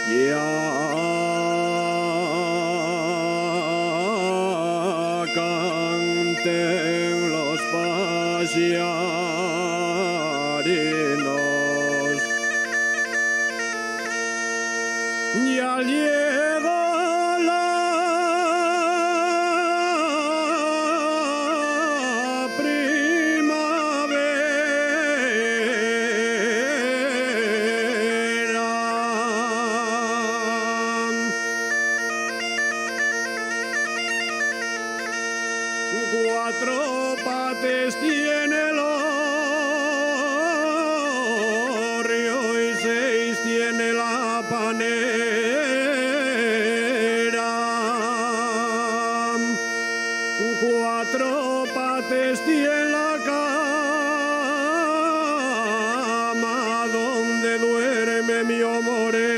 Ya canten los pasarinos, ya llega la primavera. Cuatro pates tiene el hórreo y seis tiene la panera. Cuatro pates tiene la cama donde duerme mi amor.